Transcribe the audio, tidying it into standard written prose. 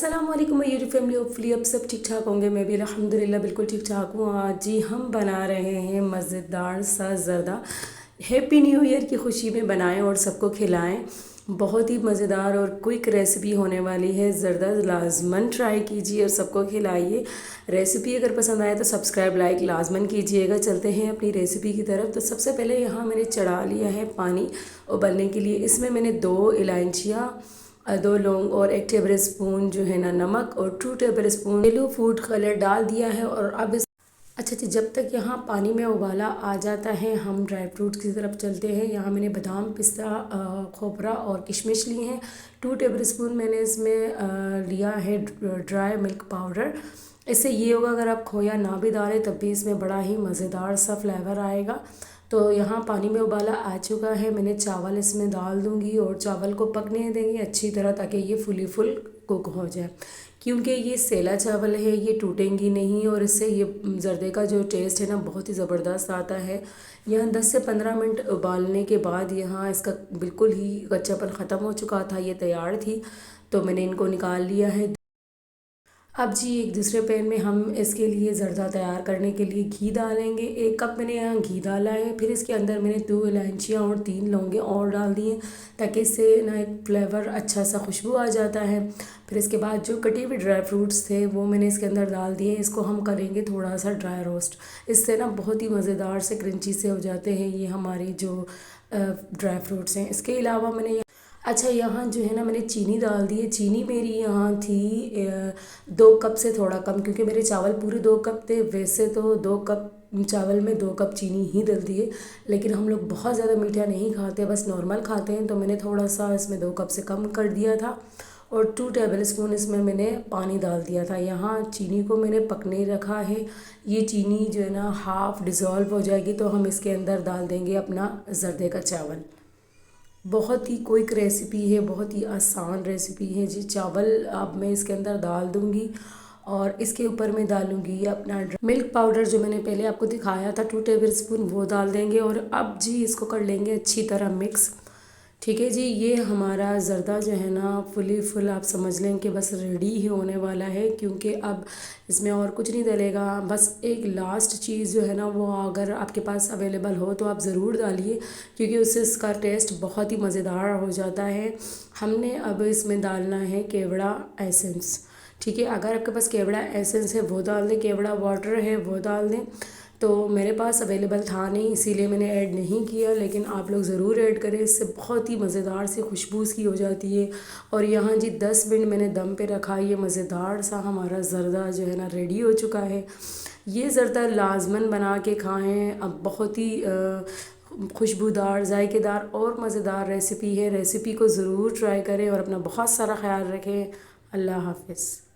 अस्सलाम वालेकुम my YouTube family. Hopefully आप सब ठीक ठाक होंगे। मैं भी अल्हम्दुलिल्लाह बिल्कुल ठीक ठाक हूँ। आज जी हम बना रहे हैं मज़ेदार सा ज़र्दा। हैप्पी न्यू ईयर की खुशी में बनाएं और सबको खिलाएं। बहुत ही मज़ेदार और क्विक रेसिपी होने वाली है ज़र्दा। लाजमन ट्राई कीजिए और सबको खिलाइए। रेसिपी अगर पसंद आए तो सब्सक्राइब लाइक लाजमन कीजिएगा। चलते हैं अपनी रेसिपी की तरफ। तो सबसे पहले यहाँ मैंने चढ़ा लिया है पानी उबलने के लिए। इसमें मैंने 2 इलायचियाँ, 2 लौंग और 1 टेबल स्पून जो है ना नमक और 2 table spoon yellow food colour डाल दिया है। और अब इस अच्छा जी, जब तक यहाँ पानी में उबाला आ जाता है हम ड्राई फ्रूट्स की तरफ चलते हैं। यहाँ मैंने बादाम, पिस्ता, खोपरा और किशमिश लिए हैं। 2 टेबल स्पून मैंने इसमें लिया है ड्राई मिल्क पाउडर। इससे ये होगा अगर आप खोया ना भी डालें तब भी इसमें बड़ा ही मज़ेदार सा फ्लेवर आएगा। तो यहाँ पानी में उबाला आ चुका है। मैंने चावल इसमें डाल दूँगी और चावल को पकने देंगे अच्छी तरह ताकि ये फुल कुक हो जाए। क्योंकि ये सेला चावल है, ये टूटेंगी नहीं और इससे ये ज़र्दे का जो टेस्ट है ना बहुत ही ज़बरदस्त आता है। यहाँ 10 से 15 मिनट उबालने के बाद यहाँ इसका बिल्कुल ही कच्चापन ख़त्म हो चुका था, ये तैयार थी। तो मैंने इनको निकाल लिया है। अब जी एक दूसरे पैन में हम इसके लिए ज़र्दा तैयार करने के लिए घी डालेंगे। 1 कप मैंने यहाँ घी डाला है। फिर इसके अंदर मैंने 2 इलायचियाँ और 3 लौंगे और डाल दिए ताकि इससे ना एक फ्लेवर अच्छा सा खुशबू आ जाता है। फिर इसके बाद जो कटे हुए ड्राई फ्रूट्स थे वो मैंने इसके अंदर डाल दिए। इसको हम करेंगे थोड़ा सा ड्राई रोस्ट। इससे ना बहुत ही मज़ेदार से क्रंची से हो जाते हैं ये हमारी जो ड्राई फ्रूट्स हैं। इसके अलावा मैंने अच्छा यहाँ जो है ना मैंने चीनी डाल दी है। चीनी मेरी यहाँ थी 2 कप से थोड़ा कम, क्योंकि मेरे चावल पूरे 2 कप थे। वैसे तो 2 कप चावल में 2 कप चीनी ही डलती है, लेकिन हम लोग बहुत ज़्यादा मीठा नहीं खाते, बस नॉर्मल खाते हैं। तो मैंने थोड़ा सा इसमें 2 कप से कम कर दिया था और 2 टेबल स्पून इसमें मैंने पानी डाल दिया था। यहाँ चीनी को मैंने पकने रखा है। ये चीनी जो है ना हाफ़ डिज़ोल्व हो जाएगी तो हम इसके अंदर डाल देंगे अपना ज़र्दे का चावल। बहुत ही क्विक रेसिपी है, बहुत ही आसान रेसिपी है जी। चावल अब मैं इसके अंदर डाल दूँगी और इसके ऊपर मैं डालूँगी अपना मिल्क पाउडर जो मैंने पहले आपको दिखाया था 2 टेबल स्पून, वो डाल देंगे। और अब जी इसको कर लेंगे अच्छी तरह मिक्स। ठीक है जी, ये हमारा ज़र्दा जो है ना फुल आप समझ लें कि बस रेडी ही होने वाला है, क्योंकि अब इसमें और कुछ नहीं डलेगा। बस एक लास्ट चीज़ जो है ना वो अगर आपके पास अवेलेबल हो तो आप ज़रूर डालिए, क्योंकि उससे इसका टेस्ट बहुत ही मज़ेदार हो जाता है। हमने अब इसमें डालना है केवड़ा एसेंस। ठीक है, अगर आपके पास केवड़ा एसेंस है वो डाल दें, केवड़ा वाटर है वो डाल दें। तो मेरे पास अवेलेबल था नहीं इसीलिए मैंने ऐड नहीं किया, लेकिन आप लोग ज़रूर ऐड करें। इससे बहुत ही मज़ेदार सी खुशबू इसकी हो जाती है। और यहाँ जी 10 मिनट मैंने दम पे रखा। ये मज़ेदार सा हमारा ज़र्दा जो है ना रेडी हो चुका है। ये ज़र्दा लाजमन बना के खाएँ। अब बहुत ही खुशबूदार, जायकेदार और मज़ेदार रेसिपी है। रेसिपी को ज़रूर ट्राई करें और अपना बहुत सारा ख्याल रखें। अल्लाह हाफ़िज़।